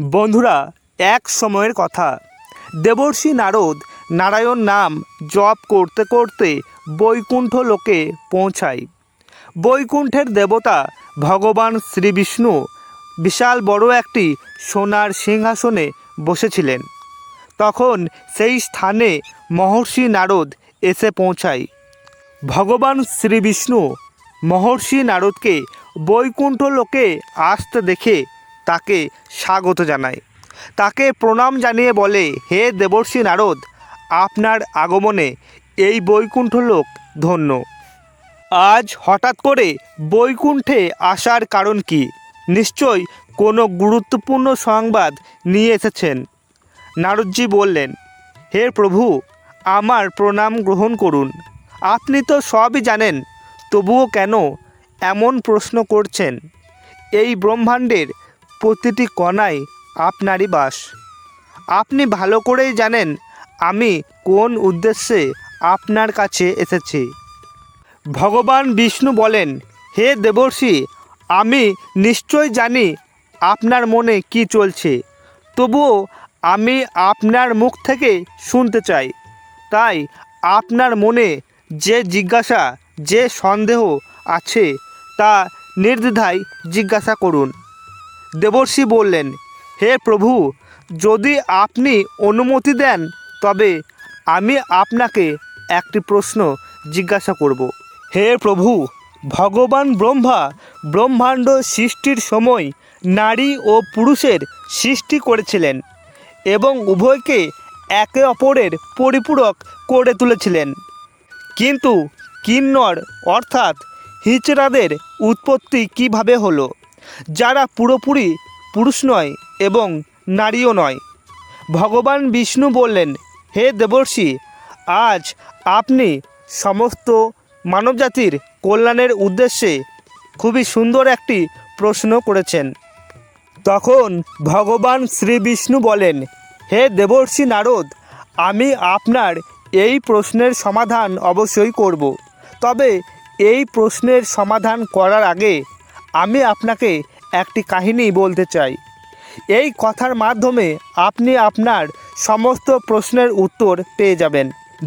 বন্ধুরা, এক সময়ের কথা, দেবর্ষি নারদ নারায়ণ নাম জপ করতে করতে বৈকুণ্ঠ লোকে পৌঁছায়। বৈকুণ্ঠের দেবতা ভগবান শ্রীবিষ্ণু বিশাল বড় একটি সোনার সিংহাসনে বসেছিলেন। তখন সেই স্থানে মহর্ষি নারদ এসে পৌঁছায়। ভগবান শ্রীবিষ্ণু মহর্ষি নারদকে বৈকুণ্ঠ লোকে আসতে দেখে তাকে স্বাগত জানায়। তাকে প্রণাম জানিয়ে বলে, হে দেবর্ষি নারদ, আপনার আগমনে এই বৈকুণ্ঠ লোক ধন্য। আজ হঠাৎ করে বৈকুণ্ঠে আসার কারণ কি? নিশ্চয় কোনো গুরুত্বপূর্ণ সংবাদ নিয়ে এসেছেন। নারদজি বললেন, হে প্রভু, আমার প্রণাম গ্রহণ করুন। আপনি তো সবই জানেন, তবুও কেন এমন প্রশ্ন করছেন? এই ব্রহ্মাণ্ডের প্রতিটি কণায় আপনারই বাস। আপনি ভালো করেই জানেন আমি কোন উদ্দেশ্যে আপনার কাছে এসেছি। ভগবান বিষ্ণু বলেন, হে দেবর্ষি, আমি নিশ্চয় জানি আপনার মনে কি চলছে, তবুও আমি আপনার মুখ থেকে শুনতে চাই। তাই আপনার মনে যে জিজ্ঞাসা, যে সন্দেহ আছে তা নির্দ্বিধায় জিজ্ঞাসা করুন। দেবর্ষি বললেন, হে প্রভু, যদি আপনি অনুমতি দেন তবে আমি আপনাকে একটি প্রশ্ন জিজ্ঞাসা করব। হে প্রভু, ভগবান ব্রহ্মা ব্রহ্মাণ্ড সৃষ্টির সময় নারী ও পুরুষের সৃষ্টি করেছিলেন এবং উভয়কে একে অপরের পরিপূরক করে তুলেছিলেন। কিন্তু কিন্নর অর্থাৎ হিজড়াদের উৎপত্তি কিভাবে হলো, যারা পুরোপুরি পুরুষ নয় এবং নারীও নয়? ভগবান বিষ্ণু বললেন, হে দেবর্ষি, আজ আপনি সমস্ত মানবজাতির কল্যাণের উদ্দেশ্যে খুবই সুন্দর একটি প্রশ্ন করেছেন। তখন ভগবান শ্রী বিষ্ণু বলেন, হে দেবর্ষি নারদ, আমি আপনার এই প্রশ্নের সমাধান অবশ্যই করব। তবে এই প্রশ্নের সমাধান করার আগে আমি আপনাকে একটি কাহিনী বলতে চাই। এই কথার মাধ্যমে আপনি আপনার সমস্ত প্রশ্নের উত্তর পেয়ে যাবেন,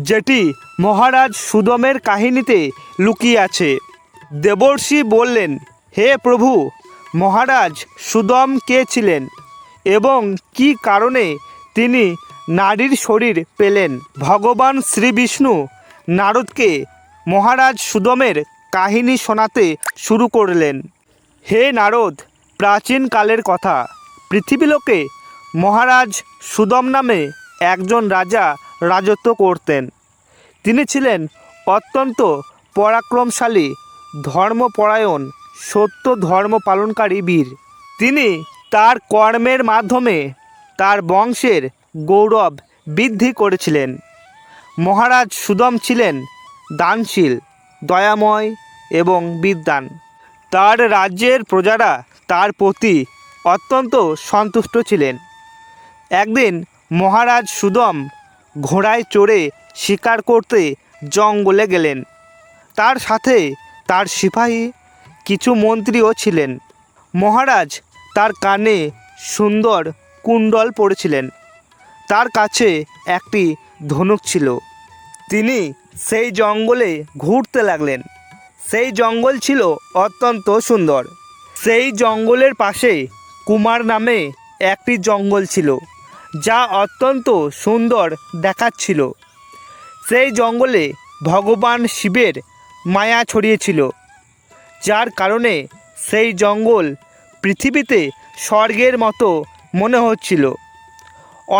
যেটি মহারাজ সুদমের কাহিনীতে লুকিয়ে আছে। দেবর্ষি বললেন, হে প্রভু, মহারাজ সুদম কে ছিলেন এবং কি কারণে তিনি নারীর শরীর পেলেন? ভগবান শ্রী বিষ্ণু নারদকে মহারাজ সুদমের কাহিনী শোনাতে শুরু করলেন। হে নারদ, প্রাচীনকালের কথা, পৃথিবীলোকে মহারাজ সুদম নামে একজন রাজা রাজত্ব করতেন। তিনি ছিলেন অত্যন্ত পরাক্রমশালী, ধর্মপরায়ণ, সত্য ধর্ম পালনকারী বীর। তিনি তার কর্মের মাধ্যমে তার বংশের গৌরব বৃদ্ধি করেছিলেন। মহারাজ সুদম ছিলেন দানশীল, দয়াময় এবং বিদ্বান। তার রাজ্যের প্রজারা তার প্রতি অত্যন্ত সন্তুষ্ট ছিলেন। একদিন মহারাজ সুদম ঘোড়ায় চড়ে শিকার করতে জঙ্গলে গেলেন। তার সাথে তার সিপাহী, কিছু মন্ত্রীও ছিলেন। মহারাজ তার কানে সুন্দর কুণ্ডল পরেছিলেন। তার কাছে একটি ধনুক ছিল। তিনি সেই জঙ্গলে ঘুরতে লাগলেন। সেই জঙ্গল ছিল অত্যন্ত সুন্দর। সেই জঙ্গলের পাশে কুমার নামে একটি জঙ্গল ছিল, যা অত্যন্ত সুন্দর দেখাচ্ছিল। সেই জঙ্গলে ভগবান শিবের মায়া ছড়িয়েছিল, যার কারণে সেই জঙ্গল পৃথিবীতে স্বর্গের মতো মনে হচ্ছিল।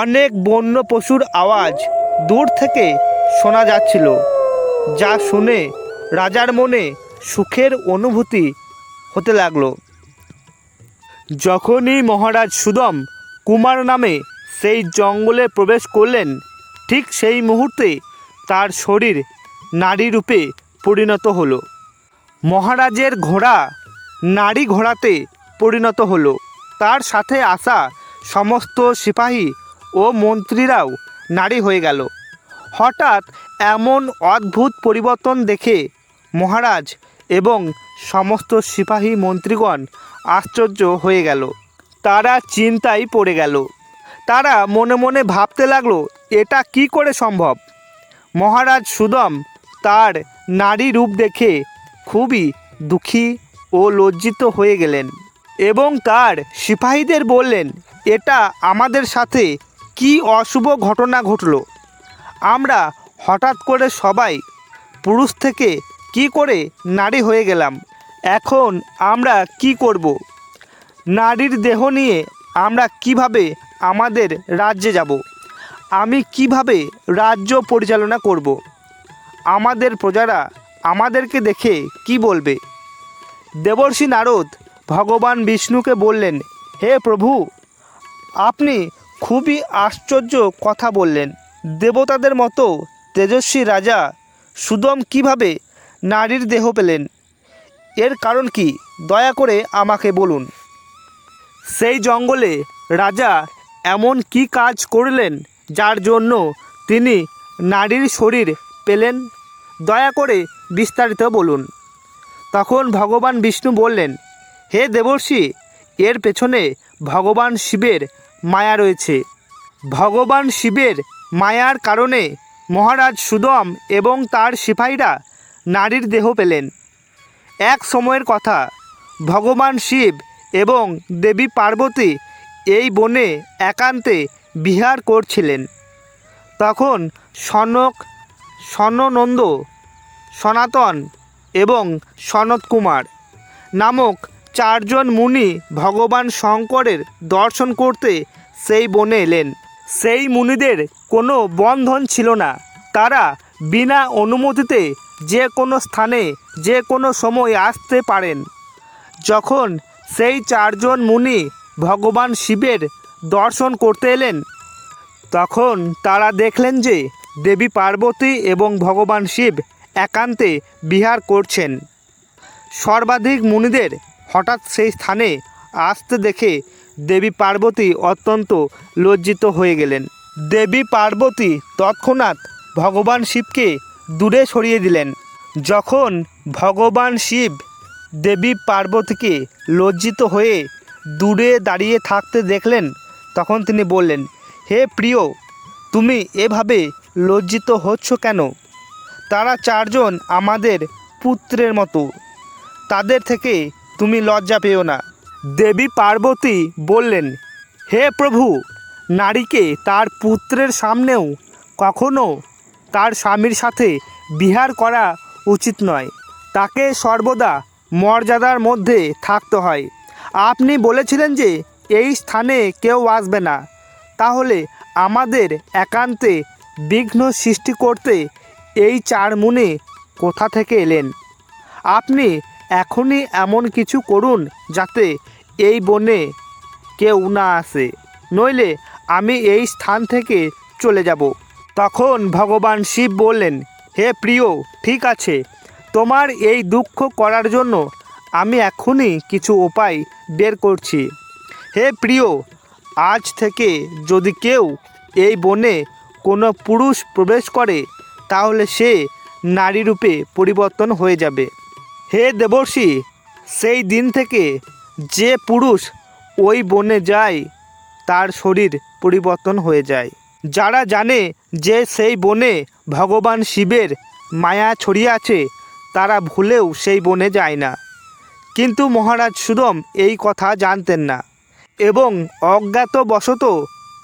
অনেক বন্য পশুর আওয়াজ দূর থেকে শোনা যাচ্ছিল, যা শুনে রাজার মনে সুখের অনুভূতি হতে লাগলো। যখনই মহারাজ সুদম কুমার নামে সেই জঙ্গলে প্রবেশ করলেন, ঠিক সেই মুহূর্তে তার শরীর নারী রূপে পরিণত হলো। মহারাজের ঘোড়া নারী ঘোড়াতে পরিণত হলো। তার সাথে আসা সমস্ত সিপাহী ও মন্ত্রীরাও নারী হয়ে গেল। হঠাৎ এমন অদ্ভুত পরিবর্তন দেখে মহারাজ এবং সমস্ত সিপাহী মন্ত্রীগণ আশ্চর্য হয়ে গেল। তারা চিন্তায় পড়ে গেল। তারা মনে মনে ভাবতে লাগলো, এটা কি করে সম্ভব। মহারাজ সুদম তার নারী রূপ দেখে খুবই দুঃখী ও লজ্জিত হয়ে গেলেন এবং তার সিপাহীদের বললেন, এটা আমাদের সাথে কি অশুভ ঘটনা ঘটল। আমরা হঠাৎ করে সবাই পুরুষ থেকে কি করে নারী হয়ে গেলাম। এখন আমরা কি করব? নারীর দেহ নিয়ে আমরা কিভাবে আমাদের রাজ্যে যাব? আমি কিভাবে রাজ্য পরিচালনা করব? আমাদের প্রজারা আমাদেরকে দেখে কি বলবে? দেবর্ষি নারদ ভগবান বিষ্ণুকে বললেন, হে প্রভু, আপনি খুবই আশ্চর্য কথা বললেন। দেবতাদের মতো তেজস্বী রাজা সুদম কিভাবে নারীর দেহ পেলেন? এর কারণ কি? দয়া করে আমাকে বলুন। সেই জঙ্গলে রাজা এমন কি কাজ করলেন যার জন্য তিনি নারীর শরীর পেলেন? দয়া করে বিস্তারিত বলুন। তখন ভগবান বিষ্ণু বললেন, হে দেবর্ষি, এর পেছনে ভগবান শিবের মায়া রয়েছে। ভগবান শিবের মায়ার কারণে মহারাজ সুদম এবং তার সিপাহীরা নারীর দেহ পেলেন। এক সময়ের কথা, ভগবান শিব এবং দেবী পার্বতী এই বনে একান্তে বিহার করছিলেন। তখন সনক, সননন্দ, সনাতন এবং সনত কুমার নামক চারজন মুনি ভগবান শঙ্করের দর্শন করতে সেই বনে এলেন। সেই মুনিদের কোনো বন্ধন ছিল না। তারা বিনা অনুমতিতে যে কোনো স্থানে যে কোনো সময় আসতে পারেন। যখন সেই চারজন মুনি ভগবান শিবের দর্শন করতে এলেন, তখন তারা দেখলেন যে দেবী পার্বতী এবং ভগবান শিব একান্তে বিহার করছেন। সর্বাধিক মুনিদের হঠাৎ সেই স্থানে আসতে দেখে দেবী পার্বতী অত্যন্ত লজ্জিত হয়ে গেলেন। দেবী পার্বতী তৎক্ষণাৎ ভগবান শিবকে দূরে সরিয়ে দিলেন। যখন ভগবান শিব দেবী পার্বতীকে লজ্জিত হয়ে দূরে দাঁড়িয়ে থাকতে দেখলেন, তখন তিনি বললেন, হে প্রিয়, তুমি এভাবে লজ্জিত হচ্ছ কেন? তারা চারজন আমাদের পুত্রের মতো, তাদের থেকে তুমি লজ্জা পেও না। দেবী পার্বতী বললেন, হে প্রভু, নারীকে তার পুত্রের সামনেও কখনো তার স্বামীর সাথে বিহার করা উচিত নয়। তাকে সর্বদা মর্যাদার মধ্যে থাকতে হয়। আপনি বলেছিলেন যে এই স্থানে কেউ আসবে না, তাহলে আমাদের একান্তে বিঘ্ন সৃষ্টি করতে এই চার মুনি কোথা থেকে এলেন? আপনি এখনই এমন কিছু করুন যাতে এই বনে কেউ না আসে, নইলে আমি এই স্থান থেকে চলে যাব। তখন ভগবান শিব বললেন, হে প্রিয়, ঠিক আছে, তোমার এই দুঃখ করার জন্য আমি এখনই কিছু উপায় বের করছি। হে প্রিয়, আজ থেকে যদি কেউ এই বনে কোনো পুরুষ প্রবেশ করে, তাহলে সে নারী রূপে পরিবর্তন হয়ে যাবে। হে দেবর্ষি, সেই দিন থেকে যে পুরুষ ওই বনে যায় তার শরীর পরিবর্তন হয়ে যায়। যারা জানে যে সেই বনে ভগবান শিবের মায়া ছড়িয়ে আছে, তারা ভুলেও সেই বনে যায় না। কিন্তু মহারাজ সুদম এই কথা জানতেন না এবং অজ্ঞাতবশত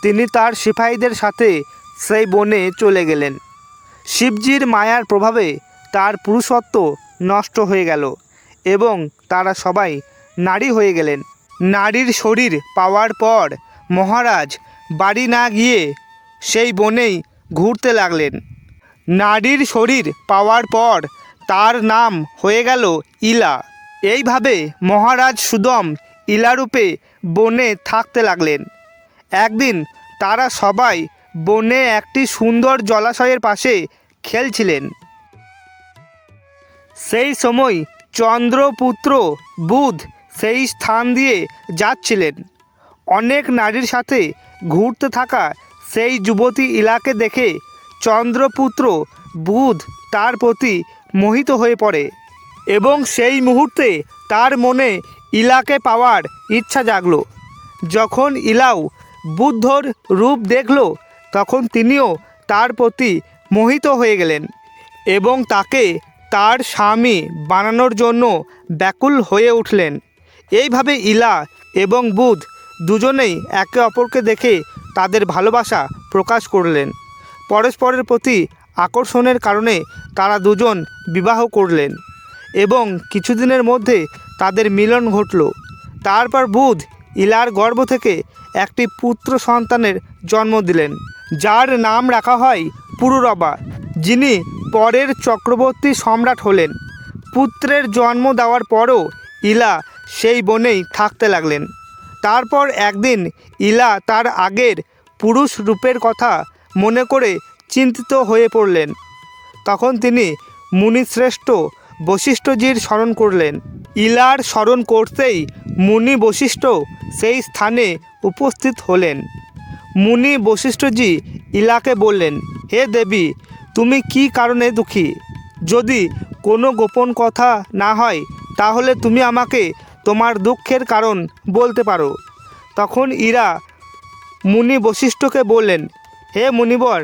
তিনি তার সিপাহীদের সাথে সেই বনে চলে গেলেন। শিবজির মায়ার প্রভাবে তার পুরুষত্ব নষ্ট হয়ে গেল এবং তারা সবাই নারী হয়ে গেলেন। নারীর শরীর পাওয়ার পর মহারাজ বাড়ি না গিয়ে সেই বনেই ঘুরতে লাগলেন। নারীর শরীর পাওয়ার পর তার নাম হয়ে গেল ইলা। এইভাবে মহারাজ সুদম ইলারূপে বনে থাকতে লাগলেন। একদিন তারা সবাই বনে একটি সুন্দর জলাশয়ের পাশে খেলছিলেন। সেই সময় চন্দ্রপুত্র বুধ সেই স্থান দিয়ে যাচ্ছিলেন। অনেক নারীর সাথে ঘুরতে থাকা সেই যুবতী ইলাকে দেখে চন্দ্রপুত্র বুধ তার প্রতি মোহিত হয়ে পড়ে এবং সেই মুহূর্তে তার মনে ইলাকে পাওয়ার ইচ্ছা জাগলো। যখন ইলাও বুদ্ধর রূপ দেখল তখন তিনিও তার প্রতি মোহিত হয়ে গেলেন এবং তাকে তার স্বামী বানানোর জন্য ব্যাকুল হয়ে উঠলেন। এইভাবে ইলা এবং বুধ দুজনেই একে অপরকে দেখে তাদের ভালোবাসা প্রকাশ করলেন। পরস্পরের প্রতি আকর্ষণের কারণে তারা দুজন বিবাহ করলেন এবং কিছুদিনের মধ্যে তাদের মিলন ঘটল। তারপর বুধ ইলার গর্ভ থেকে একটি পুত্র সন্তানের জন্ম দিলেন, যার নাম রাখা হয় পুরুরবা, যিনি পরের চক্রবর্তী সম্রাট হলেন। পুত্রের জন্ম দেওয়ার পরও ইলা সেই বনেই থাকতে লাগলেন। তারপর একদিন ইলা তার আগের পুরুষ রূপের কথা মনে করে চিন্তিত হয়ে পড়লেন। তখন তিনি মুনিশ্রেষ্ঠ বশিষ্ঠজির স্মরণ করলেন। ইলার স্মরণ করতেই মুনি বশিষ্ঠ সেই স্থানে উপস্থিত হলেন। মুনি বশিষ্ঠজি ইলাকে বললেন, হে দেবী, তুমি কি কারণে দুঃখী? যদি কোনো গোপন কথা না হয় তাহলে তুমি আমাকে তোমার দুঃখের কারণ বলতে পারো। তখন ইলা মুনি বশিষ্ঠকে বললেন, হে মুনিবর,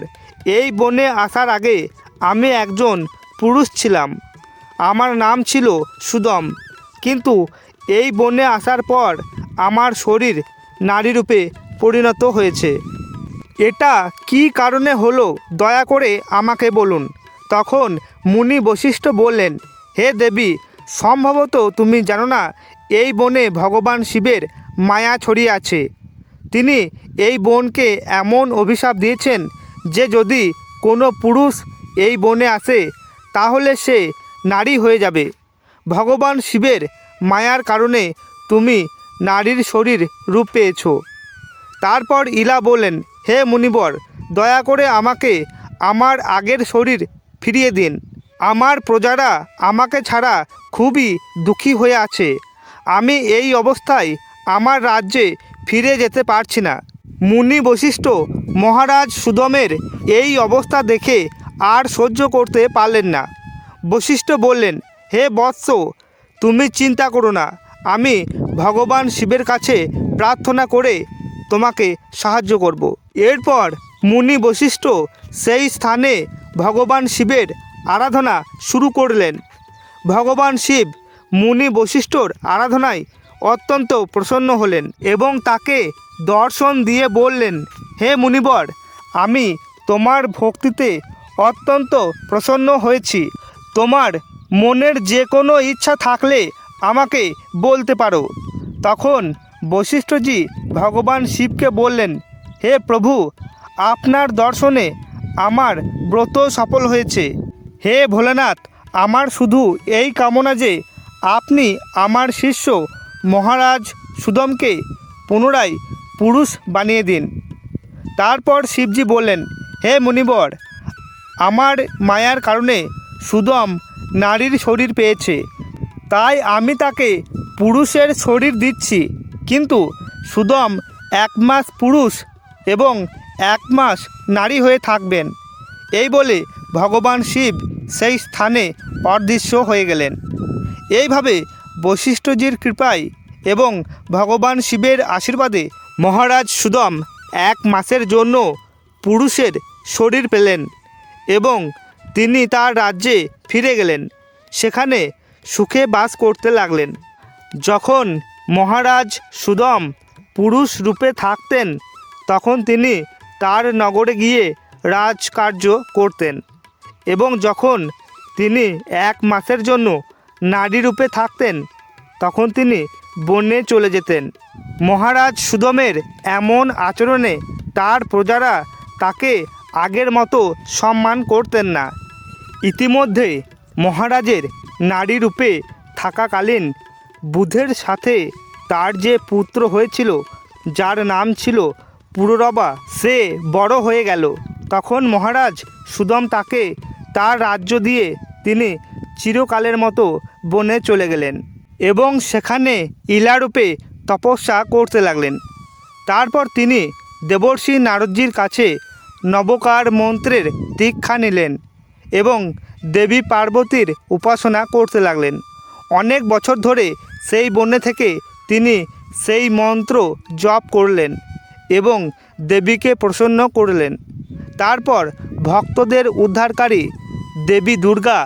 এই বনে আসার আগে আমি একজন পুরুষ ছিলাম। আমার নাম ছিল সুদম, কিন্তু এই বনে আসার পর আমার শরীর নারীরূপে পরিণত হয়েছে। এটা কি কারণে হলো দয়া করে আমাকে বলুন। তখন মুনি বশিষ্ঠ বললেন, হে দেবী, সম্ভবত তুমি জানো না এই বনে ভগবান শিবের মায়া ছড়িয়ে আছে। তিনি এই বনকে এমন অভিশাপ দিয়েছেন যে যদি কোনো পুরুষ এই বনে আসে তাহলে সে নারী হয়ে যাবে। ভগবান শিবের মায়ার কারণে তুমি নারীর শরীর রূপ পেয়েছ। তারপর ইলা বললেন, হে মুনিবর, দয়া করে আমাকে আমার আগের শরীর ফিরিয়ে দিন। আমার প্রজারা আমাকে ছাড়া খুবই দুঃখী হয়ে আছে। আমি এই অবস্থায় আমার রাজ্যে ফিরে যেতে পারছি না। মুনি বশিষ্ঠ মহারাজ সুদমের এই অবস্থা দেখে আর সহ্য করতে পারলেন না। বশিষ্ঠ বললেন, হে বৎস, তুমি চিন্তা করো না, আমি ভগবান শিবের কাছে প্রার্থনা করে তোমাকে সাহায্য করব। এরপর মুনি বশিষ্ঠ সেই স্থানে ভগবান শিবের আরাধনা শুরু করলেন। ভগবান শিব মুনি বশিষ্ঠর আরাধনায় অত্যন্ত প্রসন্ন হলেন এবং তাকে দর্শন দিয়ে বললেন, হে মুনিবর, আমি তোমার ভক্তিতে অত্যন্ত প্রসন্ন হয়েছি। তোমার মনের যে কোনো ইচ্ছা থাকলে আমাকে বলতে পারো। তখন বশিষ্ঠজি ভগবান শিবকে বললেন, হে প্রভু, আপনার দর্শনে আমার ব্রত সফল হয়েছে। হে ভোলেনাথ, আমার শুধু এই কামনা যে আপনি আমার শিষ্য মহারাজ সুদমকে পুনরায় পুরুষ বানিয়ে দিন। তারপর শিবজি বললেন, হে মুনিবর, আমার মায়ার কারণে সুদম নারীর শরীর পেয়েছে, তাই আমি তাকে পুরুষের শরীর দিচ্ছি। কিন্তু সুদম 1 মাস পুরুষ এবং 1 মাস নারী হয়ে থাকবেন। এই বলে ভগবান শিব সেই স্থানে অদৃশ্য হয়ে গেলেন। এইভাবে বশিষ্ঠজির কৃপায় এবং ভগবান শিবের আশীর্বাদে মহারাজ সুদম 1 মাসের জন্য পুরুষের শরীর পেলেন এবং তিনি তার রাজ্যে ফিরে গেলেন। সেখানে সুখে বাস করতে লাগলেন। যখন মহারাজ সুদম পুরুষ রূপে থাকতেন তখন তিনি তার নগরে গিয়ে রাজকার্য করতেন এবং যখন তিনি 1 মাসের জন্য নারী রূপে থাকতেন তখন তিনি বনে চলে যেতেন। মহারাজ সুদমের এমন আচরণে তার প্রজারা তাকে আগের মতো সম্মান করতেন না। ইতিমধ্যে মহারাজের নারী রূপে থাকাকালীন বুধের সাথে তার যে পুত্র হয়েছিল, যার নাম ছিল পুরুরবা, সে বড় হয়ে গেল। তখন মহারাজ সুদম তাকে তার রাজ্য দিয়ে তিনি চিরকালের মতো বনে চলে গেলেন এবং সেখানে ইলারূপে তপস্যা করতে লাগলেন। তারপর তিনি দেবর্ষি নারদজির কাছে নবকার মন্ত্রের দীক্ষা নিলেন এবং দেবী পার্বতীর উপাসনা করতে লাগলেন। অনেক বছর ধরে সেই বনে থেকে তিনি সেই মন্ত্র জপ করলেন এবং দেবীকে প্রসন্ন করলেন। তারপর ভক্তদের উদ্ধারকারী দেবী দুর্গা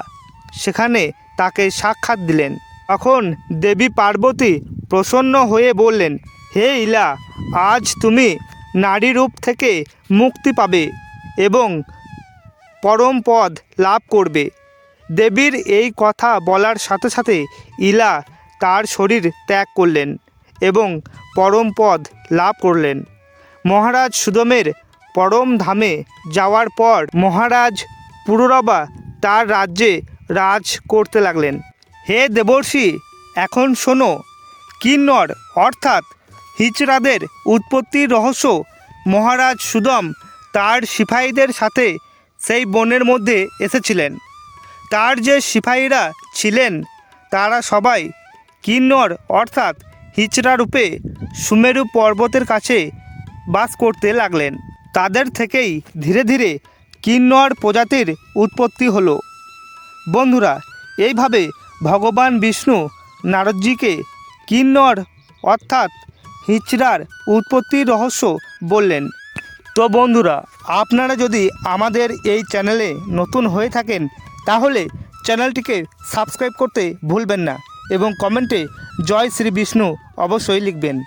সেখানে তাকে সাক্ষাৎ দিলেন। তখন দেবী পার্বতী প্রসন্ন হয়ে বললেন, হে ইলা, আজ তুমি নারী রূপ থেকে মুক্তি পাবে এবং পরম পদ লাভ করবে। দেবীর এই কথা বলার সাথে সাথে ইলা তার শরীর ত্যাগ করলেন এবং পরম পদ লাভ করলেন। মহারাজ সুদমের পরম ধামে যাওয়ার পর মহারাজ পুরুরবা তার রাজ্যে রাজ করতে লাগলেন। হে দেবর্ষি, এখন শোনো, কিন্নর অর্থাৎ হিজড়াদের উৎপত্তির রহস্য। মহারাজ সুদম তার সিপাহীদের সাথে সেই বনের মধ্যে এসেছিলেন। তার যে সিপাহীরা ছিলেন তারা সবাই কিন্নর অর্থাৎ হিজড়া রূপে সুমেরু পর্বতের কাছে বাস করতে লাগলেন। তাদের থেকেই ধীরে ধীরে কিন্নর প্রজাতির উৎপত্তি হলো। বন্ধুরা, এইভাবে ভগবান বিষ্ণু নারদজিকে কিন্নর অর্থাৎ হিজড়ার উৎপত্তির রহস্য বললেন। তো বন্ধুরা, আপনারা যদি আমাদের এই চ্যানেলে নতুন হয়ে থাকেন তাহলে চ্যানেলটিকে সাবস্ক্রাইব করতে ভুলবেন না এবং কমেন্টে জয় শ্রী বিষ্ণু অবশ্যই লিখবেন।